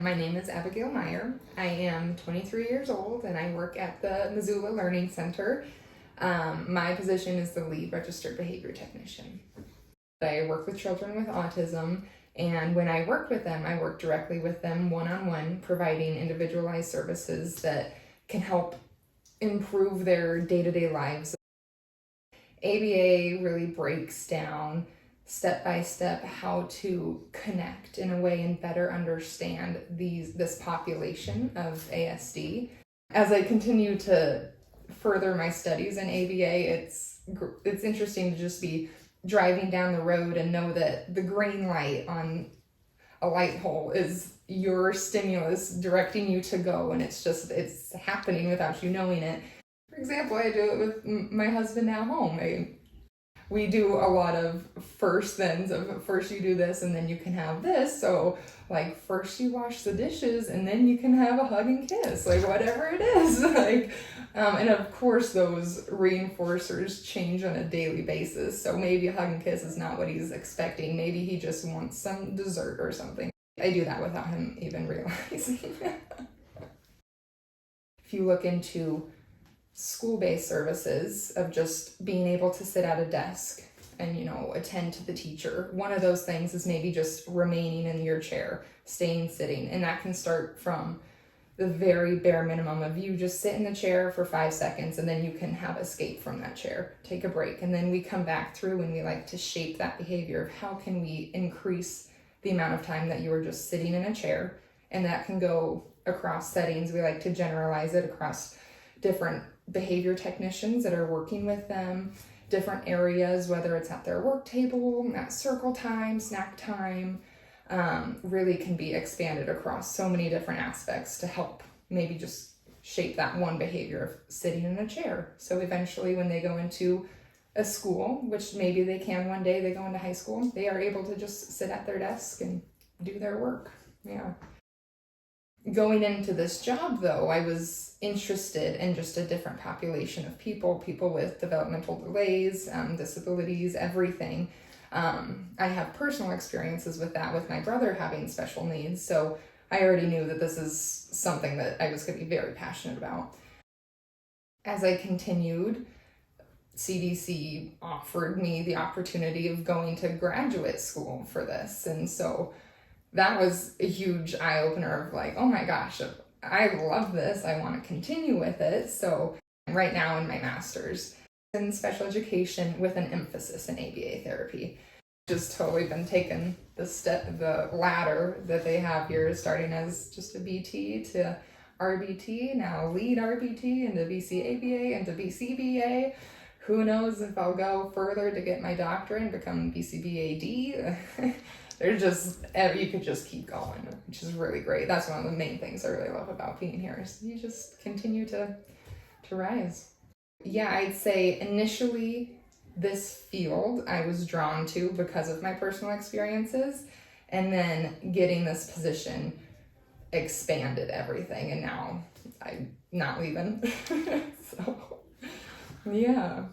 My name is Abigail Meyer. I am 23 years old and I work at the Missoula Learning Center. My position is the lead registered behavior technician. I work with children with autism, and when I work with them, I work directly with them one-on-one, providing individualized services that can help improve their day-to-day lives. ABA really breaks down step by step how to connect in a way and better understand this population of ASD. As I continue to further my studies in ABA, it's interesting to just be driving down the road and know that the green light on a light pole is your stimulus directing you to go, and it's happening without you knowing it. For example, I do it with my husband at home. We do a lot of first thens of first you do this and then you can have this. So like first you wash the dishes and then you can have a hug and kiss, like whatever it is. And of course those reinforcers change on a daily basis. So maybe a hug and kiss is not what he's expecting. Maybe he just wants some dessert or something. I do that without him even realizing. If you look into school-based services of just being able to sit at a desk and, attend to the teacher. One of those things is maybe just remaining in your chair, staying sitting. And that can start from the very bare minimum of you just sit in the chair for 5 seconds and then you can have escape from that chair, take a break. And then we come back through and we like to shape that behavior of how can we increase the amount of time that you are just sitting in a chair. And that can go across settings. We like to generalize it across different behavior technicians that are working with them, different areas, whether it's at their work table, at circle time, snack time, really can be expanded across so many different aspects to help maybe just shape that one behavior of sitting in a chair. So eventually when they go into a school, which maybe they can one day, they go into high school, they are able to just sit at their desk and do their work. Yeah. Going into this job, though, I was interested in just a different population of people with developmental delays, disabilities, everything. I have personal experiences with that, with my brother having special needs, so I already knew that this is something that I was going to be very passionate about. As I continued, CDC offered me the opportunity of going to graduate school for this, and so that was a huge eye-opener of like, oh my gosh, I love this. I want to continue with it. So right now in my master's in special education with an emphasis in ABA therapy. Just totally been taking the ladder that they have here, starting as just a BT to RBT, now lead RBT into BCABA, into BCBA. Who knows if I'll go further to get my doctorate and become BCBAD. You could just keep going, which is really great. That's one of the main things I really love about being here is you just continue to rise. Yeah, I'd say initially this field I was drawn to because of my personal experiences, and then getting this position expanded everything, and now I'm not leaving. So, yeah.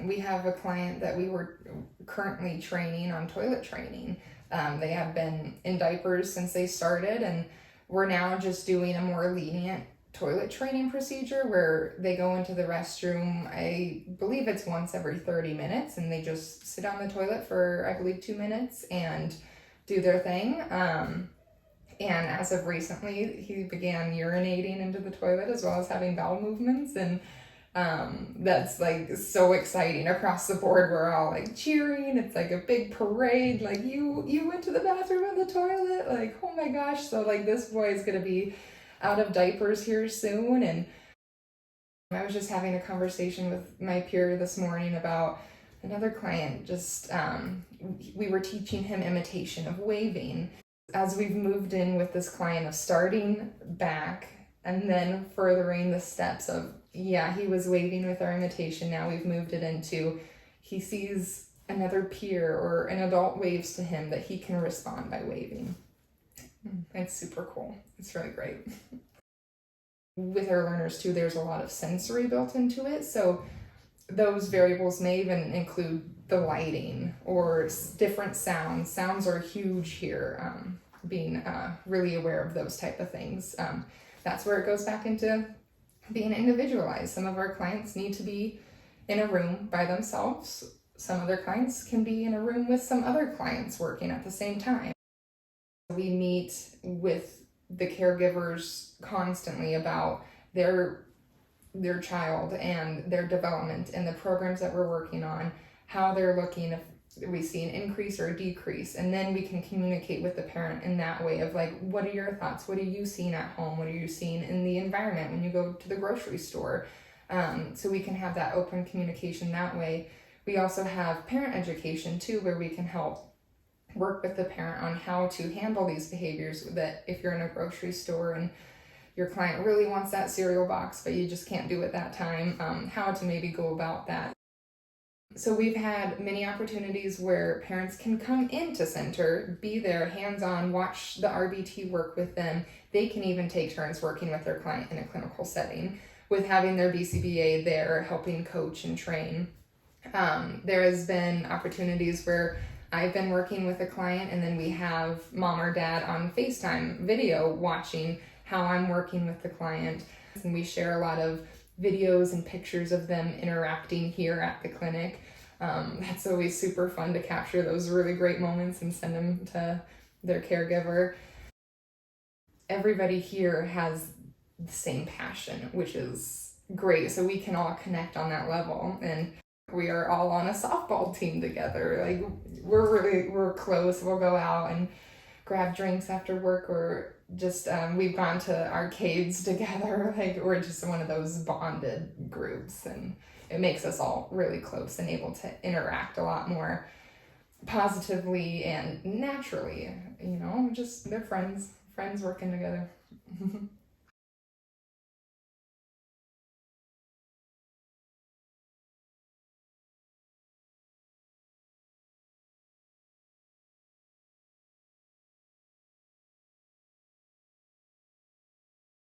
We have a client that we were currently training on toilet training. They have been in diapers since they started, and we're now just doing a more lenient toilet training procedure where they go into the restroom, I believe it's once every 30 minutes, and they just sit on the toilet for, I believe, 2 minutes and do their thing. And as of recently, he began urinating into the toilet as well as having bowel movements, and that's like so exciting across the board. We're all like cheering. It's like a big parade. Like you went to the bathroom in the toilet. Like, oh my gosh. So like this boy is going to be out of diapers here soon. And I was just having a conversation with my peer this morning about another client. Just, we were teaching him imitation of waving. As we've moved in with this client of starting back and then furthering the steps of, yeah, he was waving with our imitation. Now we've moved it into he sees another peer or an adult waves to him that he can respond by waving. It's super cool. It's really great. With our learners too, there's a lot of sensory built into it. So those variables may even include the lighting or different sounds. Sounds are huge here. being really aware of those type of things. That's where it goes back into being individualized. Some of our clients need to be in a room by themselves. Some other clients can be in a room with some other clients working at the same time. We meet with the caregivers constantly about their child and their development and the programs that we're working on, how they're looking, if we see an increase or a decrease, and then we can communicate with the parent in that way of like, what are your thoughts? What are you seeing at home? What are you seeing in the environment when you go to the grocery store? So we can have that open communication that way. We also have parent education too, where we can help work with the parent on how to handle these behaviors, that if you're in a grocery store and your client really wants that cereal box, but you just can't do it that time, how to maybe go about that. So we've had many opportunities where parents can come into center, be there, hands-on, watch the RBT work with them. They can even take turns working with their client in a clinical setting, with having their BCBA there, helping coach and train. There has been opportunities where I've been working with a client, and then we have mom or dad on FaceTime video watching how I'm working with the client. And we share a lot of videos and pictures of them interacting here at the clinic. That's always super fun to capture those really great moments and send them to their caregiver. Everybody here has the same passion, which is great. So we can all connect on that level. And we are all on a softball team together. Like we're close. We'll go out and grab drinks after work, or just we've gone to arcades together. Like we're just one of those bonded groups, and it makes us all really close and able to interact a lot more positively and naturally. Just they're friends working together.